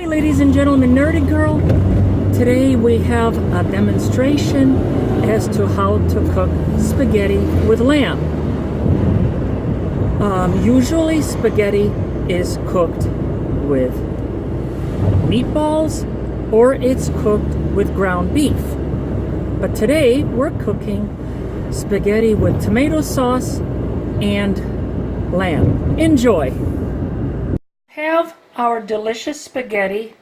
Hi ladies and gentlemen, Nerdy Girl. Today we have a demonstration as to how to cook spaghetti with lamb. Usually spaghetti is cooked with meatballs or it's cooked with ground beef. But today we're cooking spaghetti with tomato sauce and lamb. Enjoy! Have our delicious spaghetti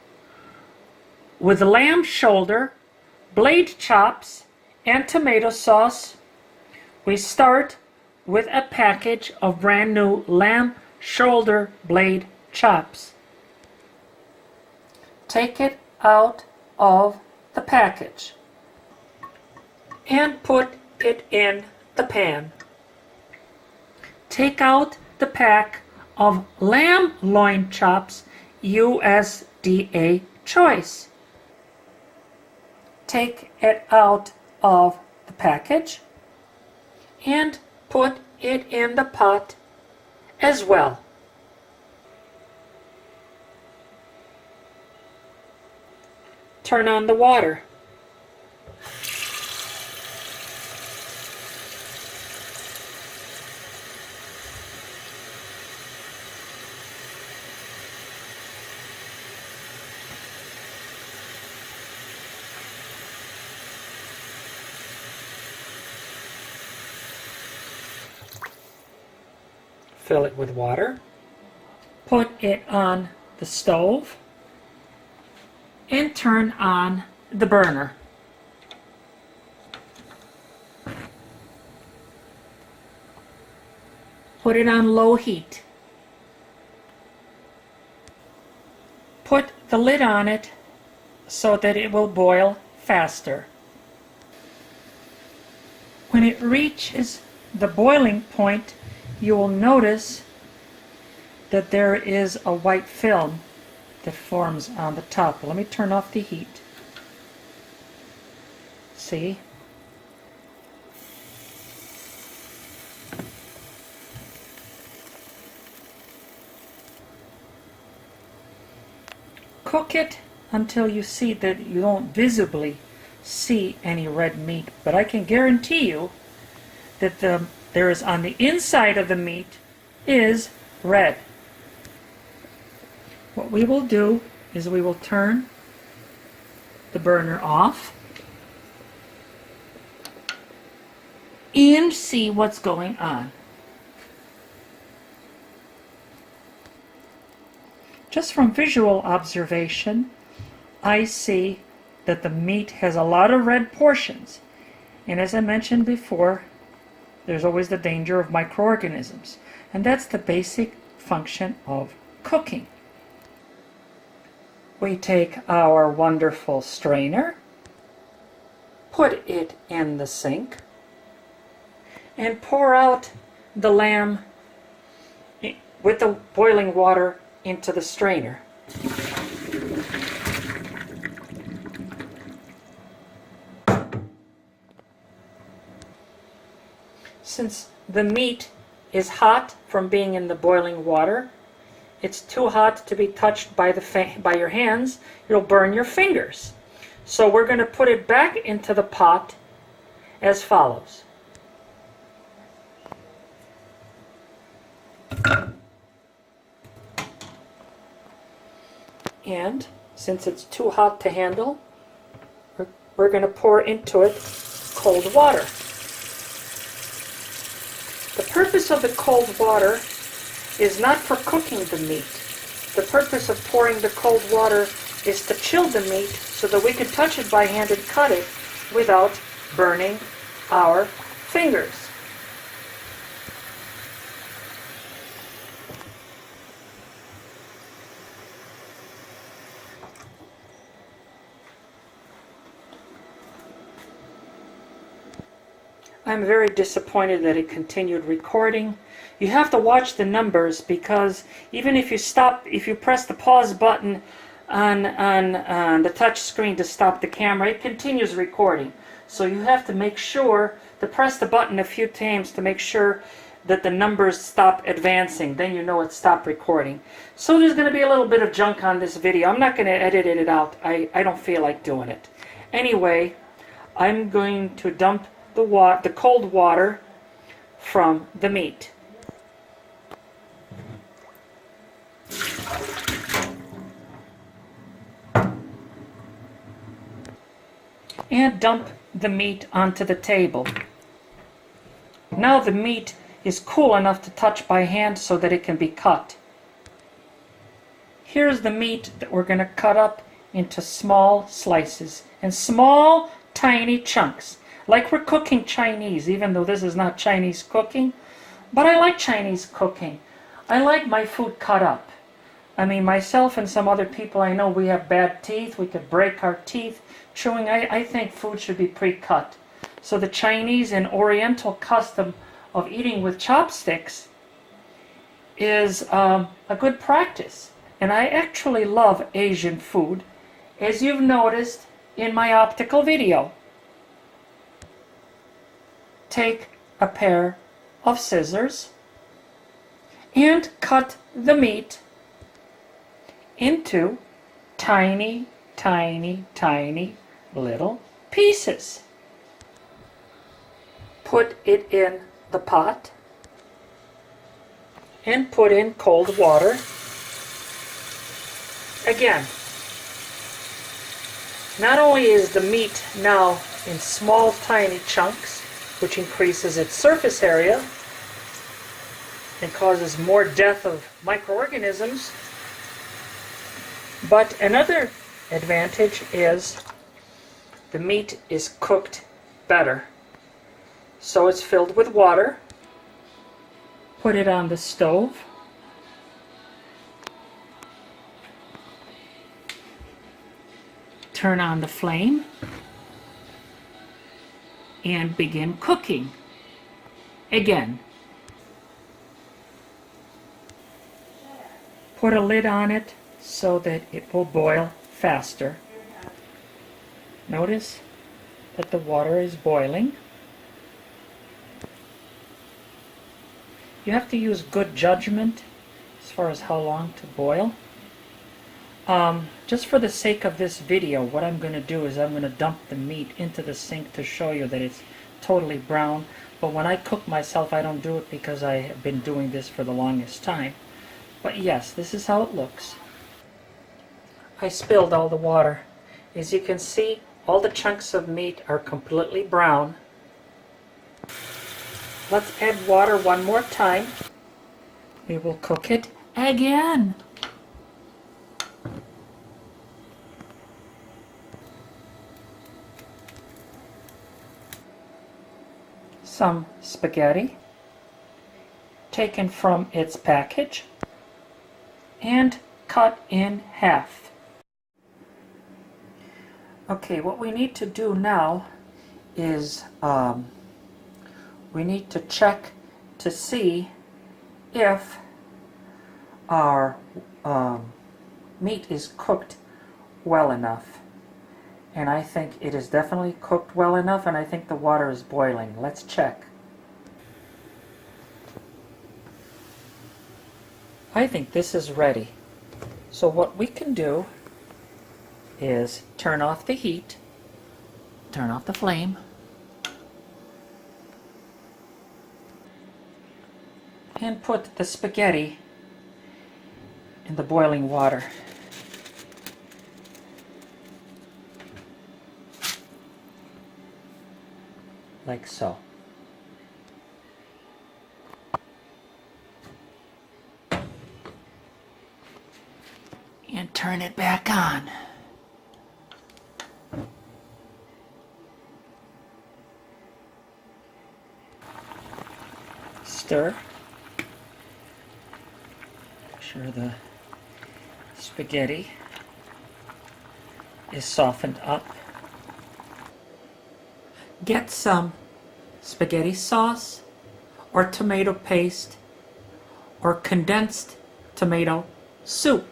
with lamb shoulder, blade chops, and tomato sauce. We start with a package of brand new lamb shoulder blade chops. Take it out of the package and put it in the pan. Take out the pack of lamb loin chops, USDA choice. Take it out of the package and put it in the pot as well. Turn on the water. Fill it with water. Put it on the stove and turn on the burner. Put it on low heat. Put the lid on it so that it will boil faster. When it reaches the boiling point, you will notice that there is a white film that forms on the top. Let me turn off the heat. See? Cook it until you see that you don't visibly see any red meat, but I can guarantee you that there is on the inside of the meat is red. What we will do is we will turn the burner off and see what's going on. Just from visual observation, I see that the meat has a lot of red portions, and as I mentioned before, there's always the danger of microorganisms, and that's the basic function of cooking. We take our wonderful strainer, put it in the sink, and pour out the lamb with the boiling water into the strainer. Since the meat is hot from being in the boiling water, it's too hot to be touched by your hands. You'll burn your fingers. So we're going to put it back into the pot as follows. And since it's too hot to handle, we're going to pour into it cold water. The purpose of the cold water is not for cooking the meat. The purpose of pouring the cold water is to chill the meat so that we can touch it by hand and cut it without burning our fingers. I'm very disappointed that it continued recording. You have to watch the numbers because even if you press the pause button on the touch screen to stop the camera, it continues recording. So you have to make sure to press the button a few times to make sure that the numbers stop advancing. Then you know it's stopped recording. So there's going to be a little bit of junk on this video. I'm not going to edit it out. I don't feel like doing it. Anyway, I'm going to dump the cold water from the meat. And dump the meat onto the table. Now the meat is cool enough to touch by hand so that it can be cut. Here's the meat that we're going to cut up into small slices and small tiny chunks, like we're cooking Chinese, even though this is not Chinese cooking. But I like Chinese cooking. I like my food cut up. I mean, myself and some other people I know, we have bad teeth. We could break our teeth chewing. I think food should be pre-cut. So the Chinese and Oriental custom of eating with chopsticks is a good practice. And I actually love Asian food, as you've noticed in my optical video. Take a pair of scissors and cut the meat into tiny, tiny, tiny little pieces. Put it in the pot and put in cold water. Again, not only is the meat now in small tiny chunks, which increases its surface area and causes more death of microorganisms, but another advantage is the meat is cooked better. So it's filled with water. Put it on the stove. Turn on the flame and begin cooking. Again, put a lid on it so that it will boil faster. Notice that the water is boiling. You have to use good judgment as far as how long to boil. Just for the sake of this video, what I'm going to do is I'm going to dump the meat into the sink to show you that it's totally brown. But when I cook myself, I don't do it because I have been doing this for the longest time. But yes, this is how it looks. I spilled all the water. As you can see, all the chunks of meat are completely brown. Let's add water one more time. We will cook it again. Some spaghetti taken from its package and cut in half. Okay, what we need to do now is we need to check to see if our meat is cooked well enough. And I think it is definitely cooked well enough, and I think the water is boiling. Let's check. I think this is ready. So what we can do is turn off the heat, turn off the flame, and put the spaghetti in the boiling water. Like so. And turn it back on. Stir. Make sure the spaghetti is softened up. Get some spaghetti sauce or tomato paste or condensed tomato soup.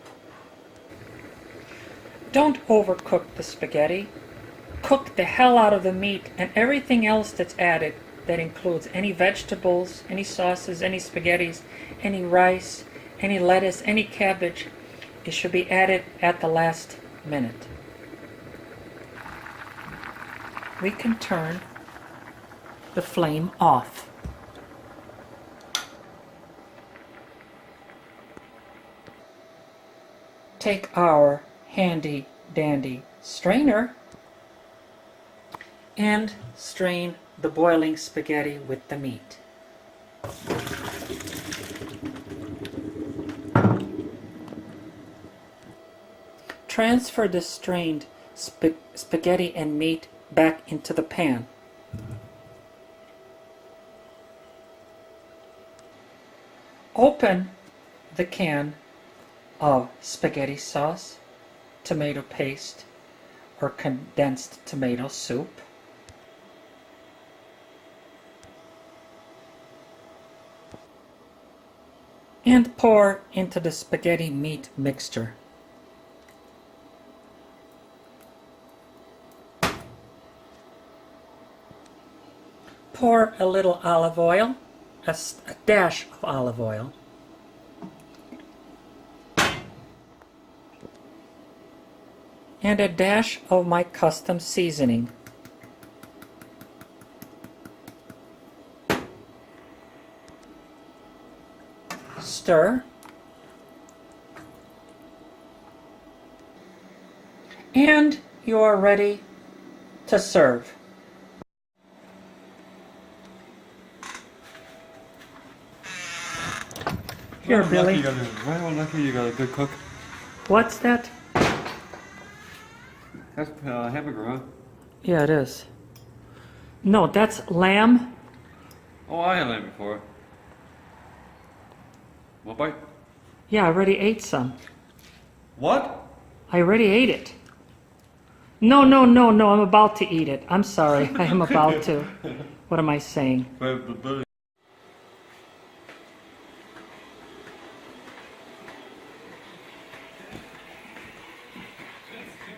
Don't overcook the spaghetti. Cook the hell out of the meat, and everything else that's added that includes any vegetables, any sauces, any spaghettis, any rice, any lettuce, any cabbage. It should be added at the last minute. We can turn the flame off. Take our handy dandy strainer and strain the boiling spaghetti with the meat. Transfer the strained spaghetti and meat back into the pan. Open the can of spaghetti sauce, tomato paste, or condensed tomato soup. And pour into the spaghetti meat mixture. Pour a little olive oil, a dash of olive oil, and a dash of my custom seasoning. Stir, and you are ready to serve. Here, Well, Billy. Lucky you got a good cook. What's that? That's hamburger, huh? Yeah, it is. No, that's lamb. Oh, I had lamb before. What bite? Yeah, I already ate some. What? I already ate it. No, no, no, no, I'm about to eat it. I'm sorry, I am about to. What am I saying? But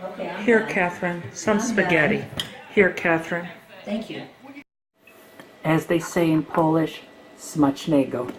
Okay, I'm Here, done. Catherine, some I'm spaghetti. done. Here, Catherine. Thank you. As they say in Polish, smacznego.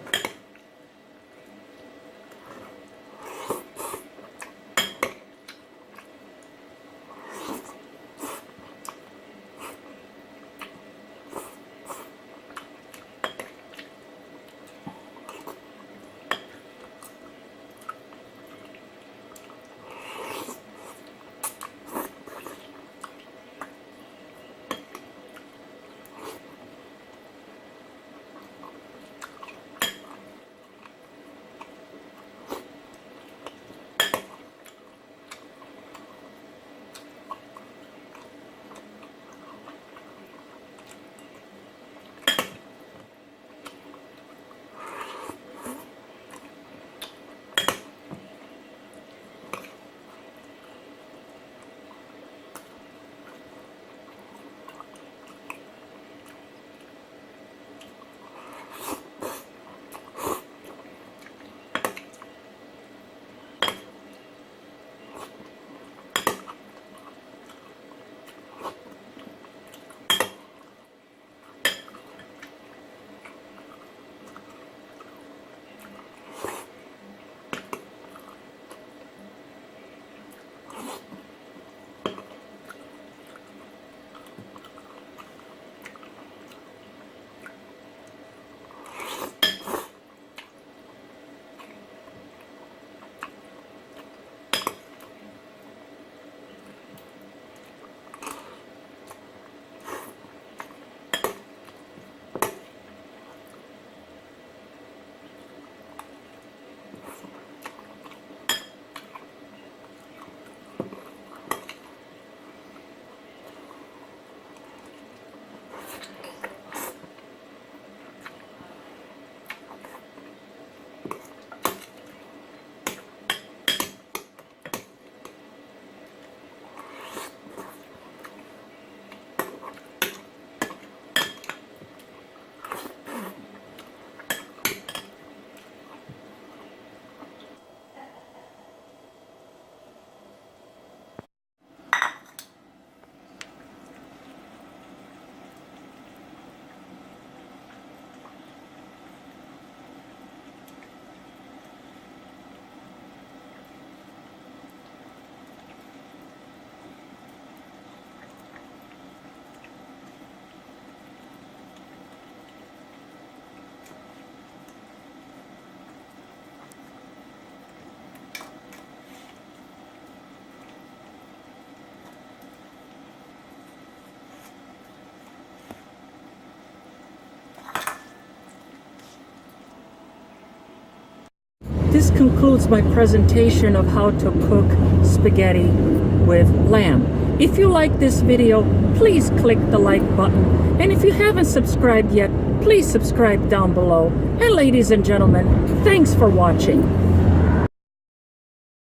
this concludes my presentation of how to cook spaghetti with lamb. If you like this video, please click the like button. And if you haven't subscribed yet, please subscribe down below. And ladies and gentlemen, thanks for watching.